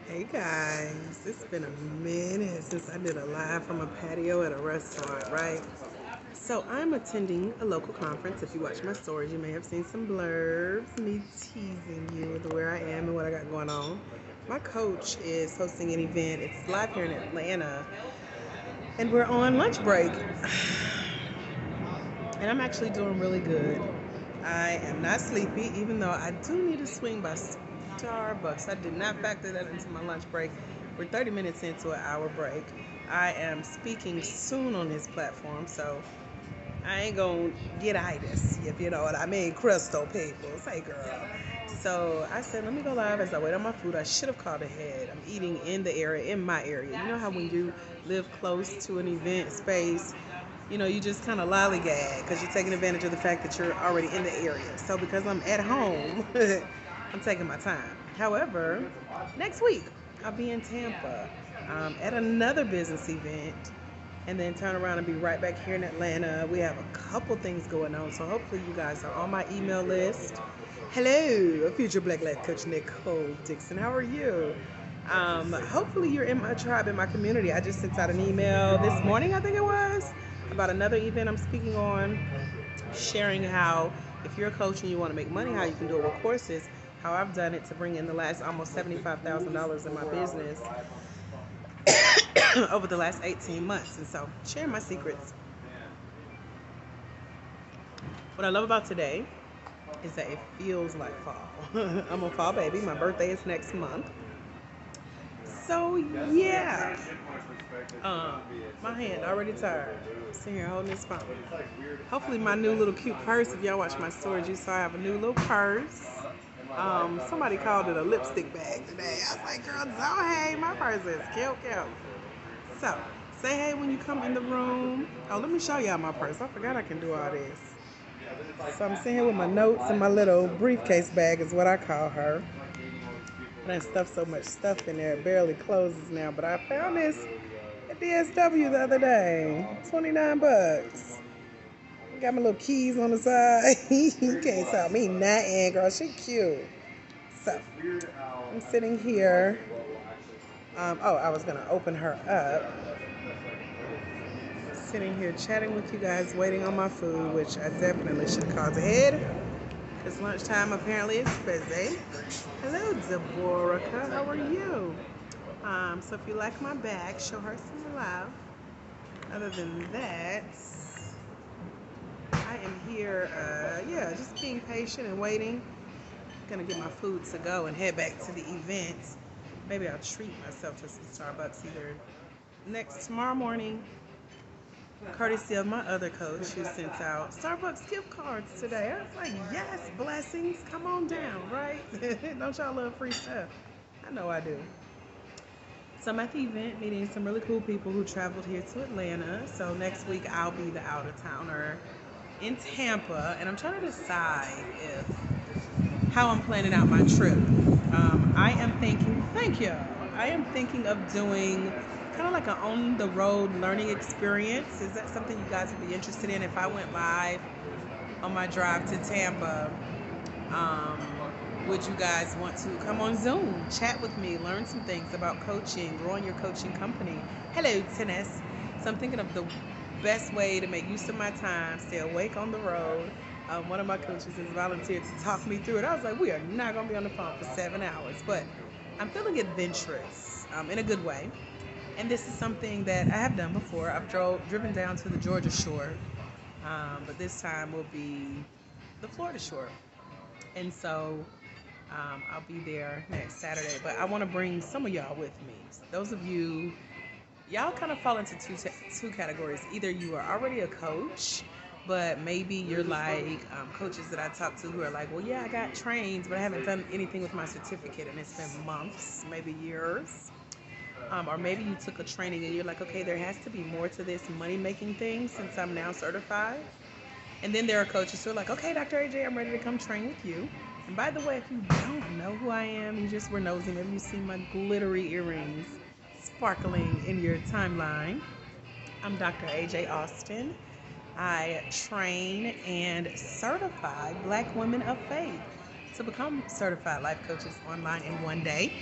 Hey guys, it's been a minute since I did a live from a patio at a restaurant, right? So I'm attending a local conference. If you watch my stories, you may have seen some blurbs, me teasing you with where I am and what I got going on. My coach is hosting an event. It's live here in Atlanta, and we're on lunch break. And I'm actually doing really good. I am not sleepy, even though I do need a swing by Starbucks. I did not factor that into my lunch break. We're 30 minutes into an hour break. I am speaking soon on this platform, so I ain't gonna get itis, if you know what I mean. Crystal people. Say, girl. So I said, let me go live as I wait on my food. I should have called ahead. I'm eating in the area, in my area. You know how when you live close to an event space, you just kind of lollygag because you're taking advantage of the fact that you're already in the area. So because I'm at home, I'm taking my time. However, next week I'll be in Tampa at another business event and then turn around and be right back here in Atlanta. We have a couple things going on, so hopefully you guys are on my email list. Hello, future Black Life Coach Nicole Dixon. How are you? Hopefully you're in my tribe, in my community. I just sent out an email this morning, I think it was, about another event I'm speaking on, sharing how if you're a coach and you want to make money, how you can do it with courses, how I've done it to bring in the last almost $75,000 in my business over the last 18 months. And so sharing my secrets. What I love about today is that it feels like fall. I'm a fall baby. My birthday is next month. So yeah, my hand already tired. Sitting here holding this phone. Hopefully my new little cute purse. If y'all watch my stories, you saw I have a new little purse. Somebody called it a lipstick bag today. I was like, girl, don't hey, my purse is cute, cute. So say hey when you come in the room. Oh, let me show y'all my purse. I forgot I can do all this. So I'm sitting here with my notes and my little briefcase bag is what I call her. And I stuffed so much stuff in there, it barely closes now. But I found this at DSW the other day. 29 bucks. Got my little keys on the side. You can't tell me nothing, girl. She cute. So I'm sitting here. I was gonna open her up. Sitting here chatting with you guys, waiting on my food, which I definitely should have called ahead. Because lunchtime apparently is busy. Hello, Deborah. How are you? So if you like my bag, show her some love. Other than that, I am here, just being patient and waiting. Gonna get my food to go and head back to the event. Maybe I'll treat myself to some Starbucks either tomorrow morning, courtesy of my other coach who sent out Starbucks gift cards today. I was like, yes, blessings, come on down, right? Don't y'all love free stuff? I know I do. So I'm at the event meeting some really cool people who traveled here to Atlanta. So next week I'll be the out of towner in Tampa, and I'm trying to decide if how I'm planning out my trip. I am thinking, thank you. I am thinking of doing kind of like an on the road learning experience. Is that something you guys would be interested in if I went live on my drive to Tampa? Um, would you guys want to come on Zoom, chat with me, learn some things about coaching, growing your coaching company? Hello, tennis. So I'm thinking of the best way to make use of my time, stay awake on the road. One of my coaches has volunteered to talk me through it. I was like, we are not going to be on the phone for 7 hours, but I'm feeling adventurous in a good way. And this is something that I have done before. I've driven down to the Georgia shore, but this time will be the Florida shore. And so I'll be there next Saturday. But I want to bring some of y'all with me. Those of you, y'all kind of fall into two categories. Either you are already a coach, but maybe you're like coaches that I talk to who are like, well, yeah, I got trained, but I haven't done anything with my certificate, and it's been months, maybe years. Or maybe you took a training and you're like, okay, there has to be more to this money making thing since I'm now certified. And then there are coaches who are like, okay, Dr. AJ, I'm ready to come train with you. And by the way, if you don't know who I am, you just were nosy, maybe you see my glittery earrings sparkling in your timeline. I'm Dr. AJ Austin. I train and certify Black women of faith to become certified life coaches online in one day.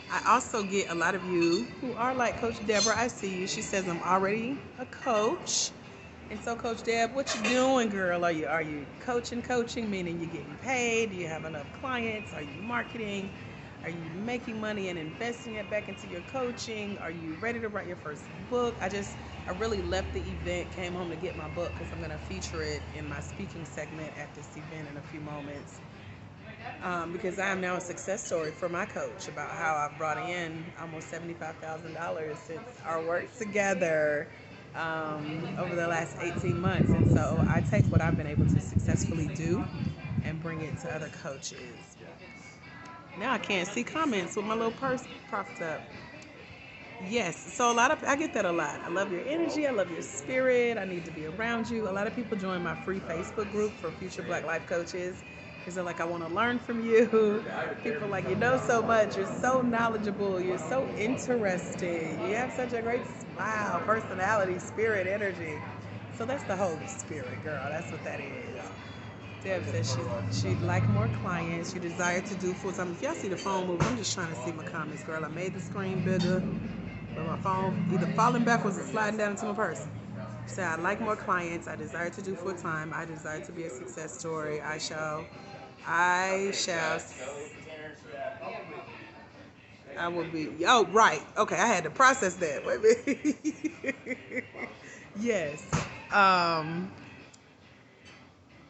I also get a lot of you who are like Coach Deborah. I see you. She says I'm already a coach. And so, Coach Deb, what you doing, girl? Are you coaching, meaning you're getting paid? Do you have enough clients? Are you marketing? Are you making money and investing it back into your coaching? Are you ready to write your first book? I really left the event, came home to get my book because I'm going to feature it in my speaking segment at this event in a few moments. Because I am now a success story for my coach about how I've brought in almost $75,000 since our work together over the last 18 months. And so I take what I've been able to successfully do and bring it to other coaches. Now I can't see comments with my little purse propped up. Yes, so I get that a lot. I love your energy. I love your spirit. I need to be around you. A lot of people join my free Facebook group for future Black life coaches because they're like, I want to learn from you. People are like, you know so much. You're so knowledgeable. You're so interesting. You have such a great smile, personality, spirit, energy. So that's the Holy Spirit, girl. That's what that is. Deb says she'd like more clients. She desired to do full time. If y'all see the phone move, I'm just trying to see my comments, girl. I made the screen bigger. But my phone either falling backwards or sliding down into my purse. She said, I'd like more clients. I desire to do full time. I desire to be a success story. I will be. Oh, right. Okay, I had to process that. Wait a minute. Yes.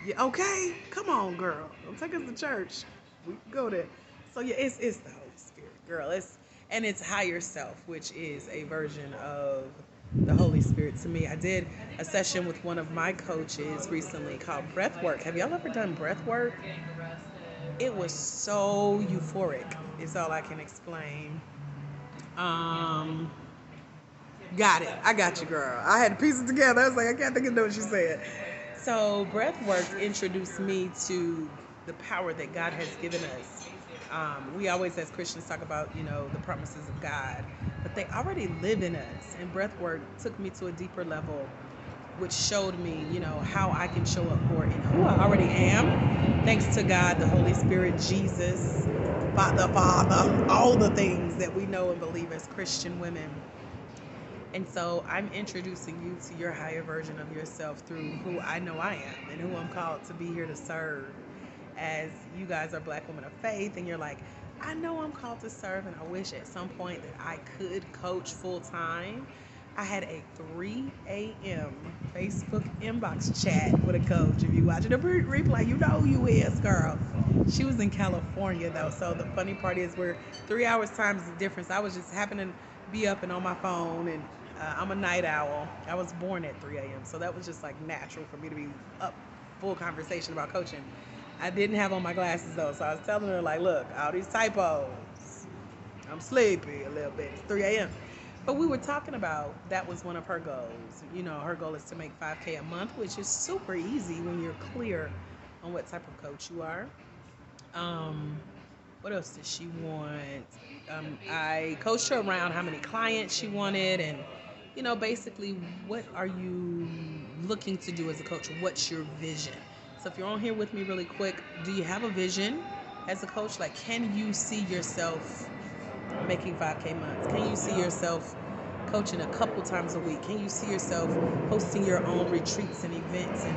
Yeah, okay. Come on, girl. Don't take us to church. We can go there. So yeah, it's the Holy Spirit, girl. It's higher self, which is a version of the Holy Spirit to me. I did a session with one of my coaches recently called breath work. Have y'all ever done breath work? It was so euphoric. Is all I can explain. Got it. I got you, girl. I had to piece it together. I was like, I can't think of what she said. So breath work introduced me to the power that God has given us. We always, as Christians, talk about, the promises of God, but they already live in us. And breath work took me to a deeper level, which showed me, how I can show up more in who I already am, thanks to God, the Holy Spirit, Jesus, the Father, all the things that we know and believe as Christian women. And so I'm introducing you to your higher version of yourself through who I know I am and who I'm called to be here to serve. As you guys are Black women of faith and you're like, I know I'm called to serve and I wish at some point that I could coach full time. I had a 3 a.m. Facebook inbox chat with a coach. If you watching the replay, you know who you is, girl. She was in California though, so the funny part is we're 3 hours times the difference. I was just happening to be up and on my phone, and I'm a night owl. I was born at 3 a.m., so that was just like natural for me to be up, full conversation about coaching. I didn't have on my glasses though, so I was telling her like, look, all these typos. I'm sleepy a little bit. It's 3 a.m. But we were talking about that was one of her goals. Her goal is to make $5K a month, which is super easy when you're clear on what type of coach you are. What else did she want? I coached her around how many clients she wanted and, basically what are you looking to do as a coach? What's your vision? So if you're on here with me really quick, do you have a vision as a coach? Like, can you see yourself making 5K months? Can you see yourself coaching a couple times a week? Can you see yourself hosting your own retreats and events and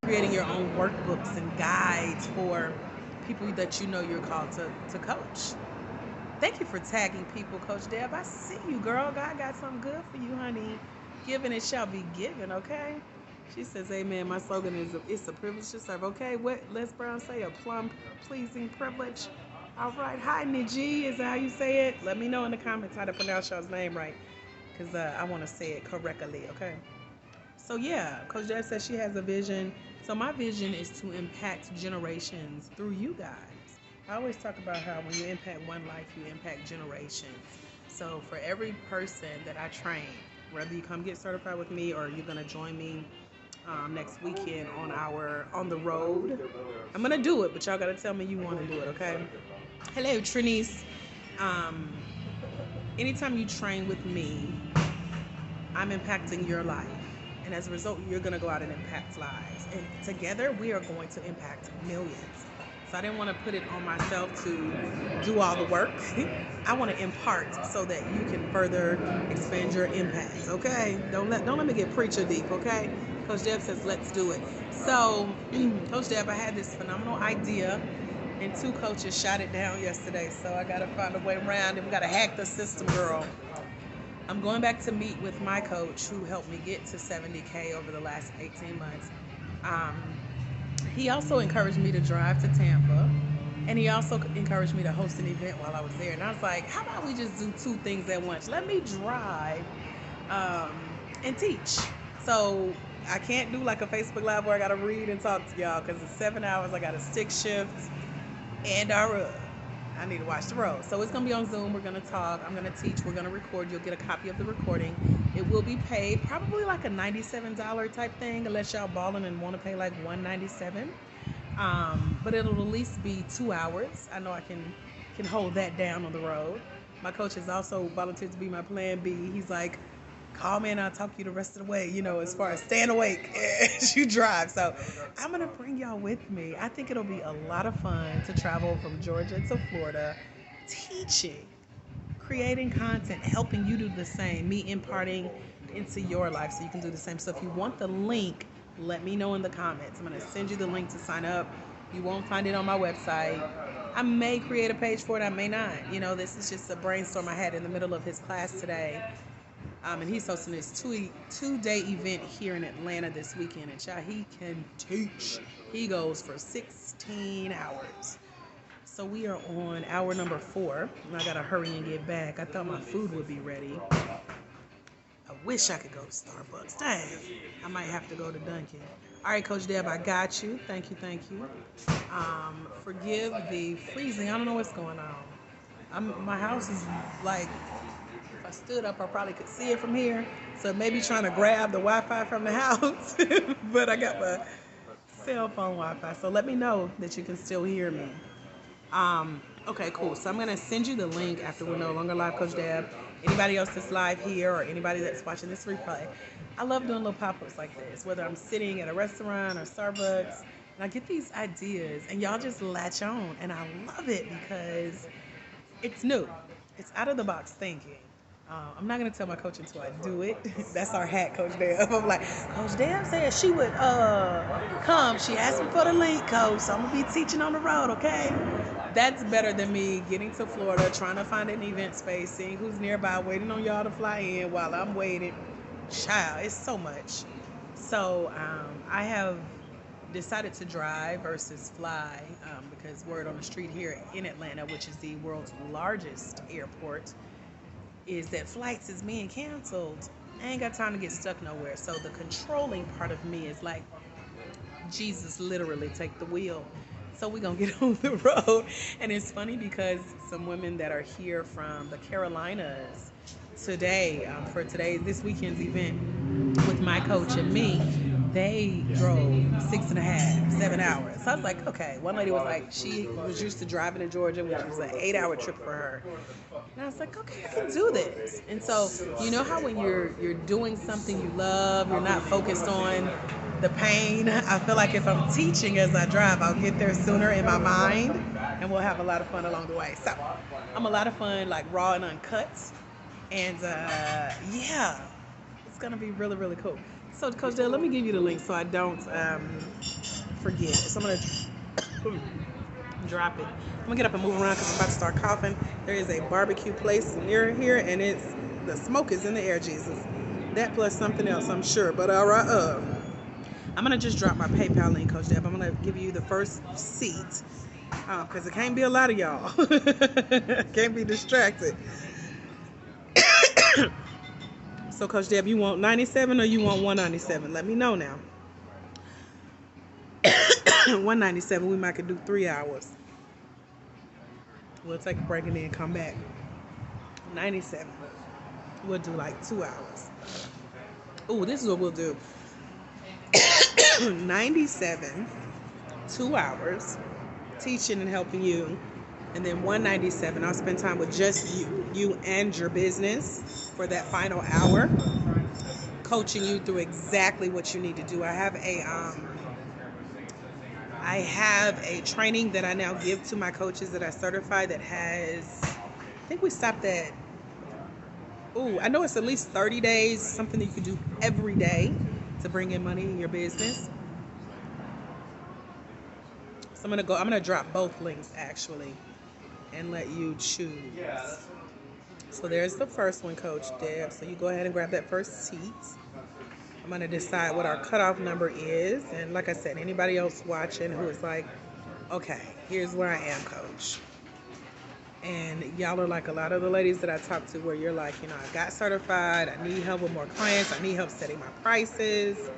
creating your own workbooks and guides for people that you're called to coach? Thank you for tagging people, Coach Deb. I see you, girl. God got something good for you, honey. Given it shall be given, okay? She says, amen. My slogan is, it's a privilege to serve. Okay, what Les Brown say? A plum-pleasing privilege. All right. Hi, Niji. Is that how you say it? Let me know in the comments how to pronounce y'all's name right, because I want to say it correctly, okay? So, yeah, Coach Deb says she has a vision. So my vision is to impact generations through you guys. I always talk about how when you impact one life, you impact generations. So for every person that I train, whether you come get certified with me or you're going to join me next weekend on the road, I'm going to do it, but y'all got to tell me you want to do it, okay? Hello, Trinice. Anytime you train with me, I'm impacting your life. And as a result, you're going to go out and impact lives. And together, we are going to impact millions. So I didn't want to put it on myself to do all the work. I want to impart so that you can further expand your impact. Okay, don't let me get preacher deep. Okay, Coach Deb says let's do it. So Coach Deb, I had this phenomenal idea, and 2 coaches shot it down yesterday. So I got to find a way around it. We got to hack the system, girl. I'm going back to meet with my coach who helped me get to 70K over the last 18 months. He also encouraged me to drive to Tampa, and he also encouraged me to host an event while I was there. And I was like, how about we just do 2 things at once? Let me drive and teach. So I can't do like a Facebook Live where I got to read and talk to y'all because it's 7 hours. I got a stick shift and I need to watch the road. So it's going to be on Zoom. We're going to talk. I'm going to teach. We're going to record. You'll get a copy of the recording. It will be paid probably like a $97 type thing, unless y'all balling and want to pay like $197. But it'll at least be 2 hours. I know I can hold that down on the road. My coach has also volunteered to be my plan B. He's like, call me and I'll talk you the rest of the way, as far as staying awake as you drive. So I'm going to bring y'all with me. I think it'll be a lot of fun to travel from Georgia to Florida, teaching, creating content, helping you do the same, me imparting into your life so you can do the same. So if you want the link, let me know in the comments. I'm going to send you the link to sign up. You won't find it on my website. I may create a page for it. I may not. This is just a brainstorm I had in the middle of his class today. And he's hosting this two-day event here in Atlanta this weekend. And child, he can teach. He goes for 16 hours. So we are on hour number 4. And I got to hurry and get back. I thought my food would be ready. I wish I could go to Starbucks. Dang. I might have to go to Dunkin'. All right, Coach Deb, I got you. Thank you. Forgive the freezing. I don't know what's going on. My house is like... If I stood up, I probably could see it from here. So maybe trying to grab the Wi-Fi from the house. But I got my cell phone Wi-Fi. So let me know that you can still hear me. Okay, cool. So I'm going to send you the link after we're no longer live, Coach Deb. Anybody else that's live here or anybody that's watching this replay. I love doing little pop-ups like this, whether I'm sitting at a restaurant or Starbucks. And I get these ideas and y'all just latch on. And I love it because it's new. It's out of the box thinking. I'm not going to tell my coach until I do it. That's our hack, Coach Deb. I'm like, Coach Deb said she would come. She asked me for the link, Coach, so I'm going to be teaching on the road, okay? That's better than me getting to Florida, trying to find an event space, seeing who's nearby, waiting on y'all to fly in while I'm waiting. Child, it's so much. So I have decided to drive versus fly because word on the street here in Atlanta, which is the world's largest airport, is that flights is being canceled. I ain't got time to get stuck nowhere. So the controlling part of me is like, Jesus, literally take the wheel. So we're going to get on the road. And it's funny because some women that are here from the Carolinas today, this weekend's event with my coach and me, they drove 6.5, 7 hours. So I was like, okay. One lady was like, she was used to driving to Georgia, which was an 8-hour trip for her. And I was like, okay, I can do this. And so, you know how when you're doing something you love, you're not focused on the pain. I feel like if I'm teaching as I drive, I'll get there sooner in my mind, and we'll have a lot of fun along the way. So I'm a lot of fun, like raw and uncut. And yeah, it's going to be really, really cool. So, Coach Dale, let me give you the link so I don't forget. So I'm going to drop it. I'm going to get up and move around because I'm about to start coughing. There is a barbecue place near here, and the smoke is in the air, Jesus. That plus something else, I'm sure. But all right, I'm going to just drop my PayPal link, Coach Deb. I'm going to give you the first seat because it can't be a lot of y'all. Can't be distracted. So, Coach Deb, you want 97 or you want 197? Let me know now. 197, we might could do 3 hours. We'll take a break and then come back. 97, we'll do like 2 hours. Ooh, this is what we'll do. 97, 2 hours, teaching and helping you. And then 197, I'll spend time with just you and your business for that final hour, coaching you through exactly what you need to do. I have I have a training that I now give to my coaches that I certify that has, I think we stopped at, I know it's at least 30 days, something that you can do every day to bring in money in your business. So I'm gonna drop both links actually and let you choose. So there's the first one, Coach Deb. So you go ahead and grab that first seat. I'm gonna decide what our cutoff number is. And like I said, anybody else watching who is like, okay, here's where I am, Coach. And y'all are like a lot of the ladies that I talk to where you're like, I got certified, I need help with more clients, I need help setting my prices.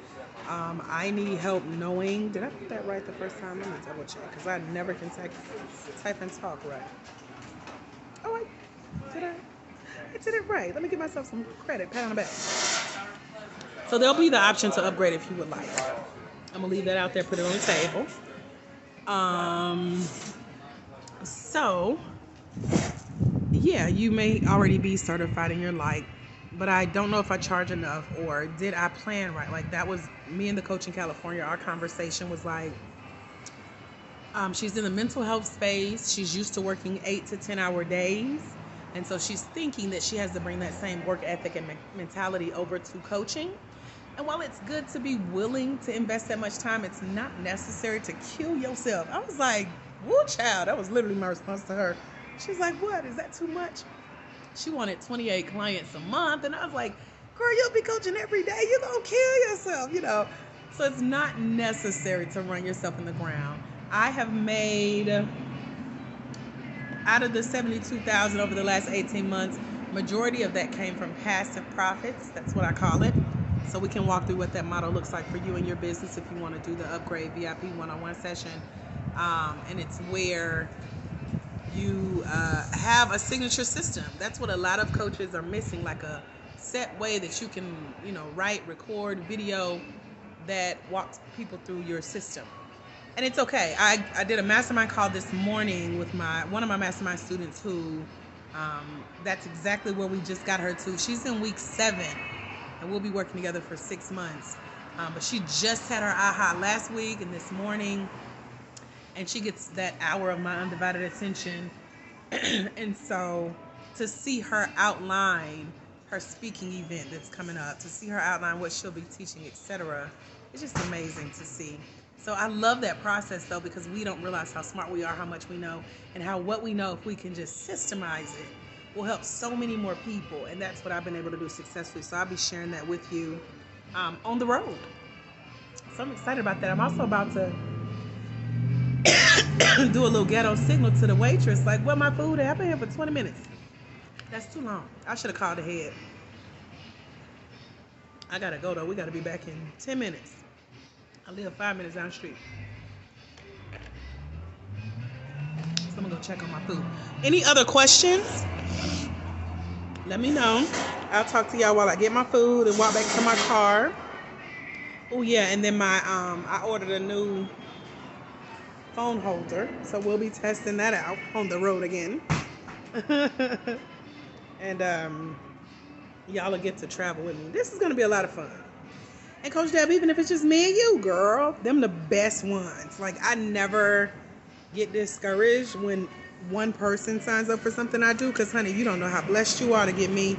I need help knowing, did I put that right the first time? Let me double check, because I never can type and talk right. Oh, I did it right. Let me give myself some credit, pat on the back. So there'll be the option to upgrade if you would like. I'm gonna leave that out there, put it on the table. So yeah, you may already be certified and you're like, but I don't know if I charge enough, or did I plan right? Like that was me and the coach in California. Our conversation was like, she's in the mental health space. She's used to working 8 to 10 hour days. And so she's thinking that she has to bring that same work ethic and mentality over to coaching. And while it's good to be willing to invest that much time, it's not necessary to kill yourself. I was like, woo, child. That was literally my response to her. She's like, what? Is that too much? She wanted 28 clients a month. And I was like, girl, you'll be coaching every day. You're going to kill yourself, So it's not necessary to run yourself in the ground. I have made, out of the $72,000 over the last 18 months, majority of that came from passive profits. That's what I call it. So we can walk through what that model looks like for you and your business if you want to do the upgrade VIP one-on-one session. And it's where you have a signature system. That's what a lot of coaches are missing, like a set way that you can, write, record, video that walks people through your system. And it's okay. I did a mastermind call this morning with one of my mastermind students who, that's exactly where we just got her to. She's in week 7, and we'll be working together for 6 months. But she just had her aha last week and this morning, and she gets that hour of my undivided attention. And so to see her outline her speaking event that's coming up, to see her outline what she'll be teaching, etc., it's just amazing to see. So I love that process, though, because we don't realize how smart we are, how much we know, and how what we know, if we can just systemize it, will help so many more people. And that's what I've been able to do successfully. So I'll be sharing that with you on the road. So I'm excited about that. I'm also about to do a little ghetto signal to the waitress, like, where my food at? I've been here for 20 minutes. That's too long. I should have called ahead. I gotta go, though. We gotta be back in 10 minutes. I live 5 minutes down the street. So I'm gonna go check on my food. Any other questions? Let me know. I'll talk to y'all while I get my food and walk back to my car. Oh yeah, and then I ordered a new phone holder, so we'll be testing that out on the road again. And y'all will get to travel with me. This is gonna be a lot of fun. And Coach Deb, even if it's just me and you, girl, them the best ones. Like, I never get discouraged when one person signs up for something I do, because, honey, you don't know how blessed you are to get me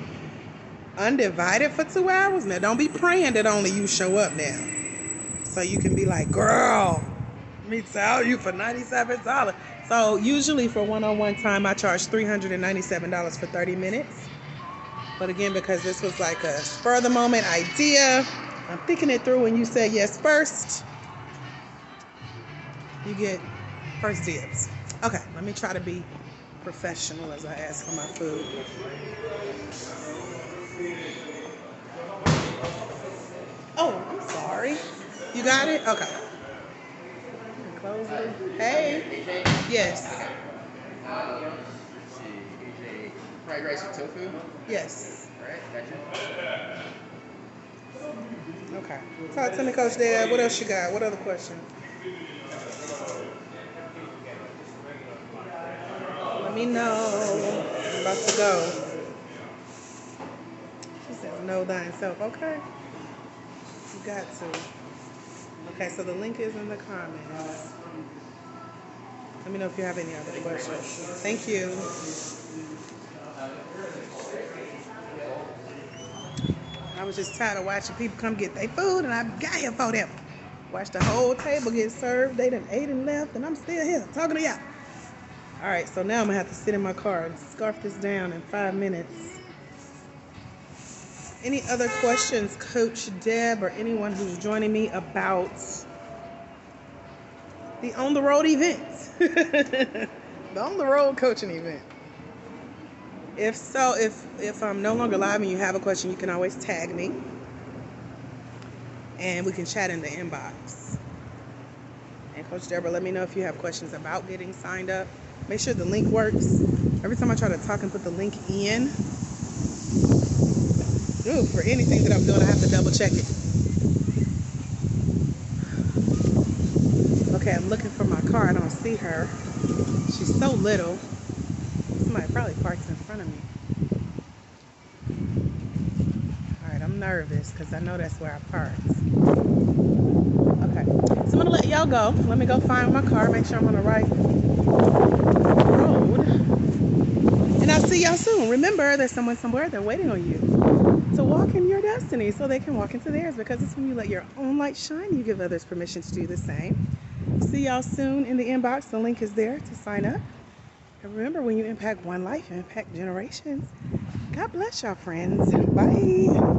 undivided for 2 hours. Now, don't be praying that only you show up now. So you can be like, girl, let me tell you, for $97. So usually for one-on-one time, I charge $397 for 30 minutes. But again, because this was like a spur of the moment idea, I'm thinking it through, and you say yes first, you get first dibs. Okay, let me try to be professional as I ask for my food. Oh, I'm sorry. You got it? Okay. Close it. Hey. Yes. Fried rice with tofu? Yes. All right, gotcha. Okay. Talk to me, Coach Dad. What else you got? What other question? Let me know. I'm about to go. She says, know thyself. Okay. You got to. Okay, so the link is in the comments. Let me know if you have any other questions. Thank you. I was just tired of watching people come get their food, and I got here for them. Watched the whole table get served. They done ate and left, and I'm still here talking to y'all. All right, so now I'm gonna have to sit in my car and scarf this down in 5 minutes. Any other questions, Coach Deb, or anyone who's joining me about the on the road event? The on the road coaching event. If so, if I'm no longer live and you have a question, you can always tag me and we can chat in the inbox. And Coach Deborah, let me know if you have questions about getting signed up. Make sure the link works. Every time I try to talk and put the link in, for anything that I'm doing, I have to double check it. Okay, I'm looking for my car. I don't see her. She's so little. Somebody probably parks in front of me. Alright, I'm nervous because I know that's where I parked. Okay, so I'm going to let y'all go. Let me go find my car, make sure I'm on the right road. And I'll see y'all soon. Remember, there's someone somewhere, they're waiting on you to walk in your destiny so they can walk into theirs, because it's when you let your own light shine, you give others permission to do the same. See y'all soon in the inbox. The link is there to sign up. And remember, when you impact one life, you impact generations. God bless y'all, friends. Bye.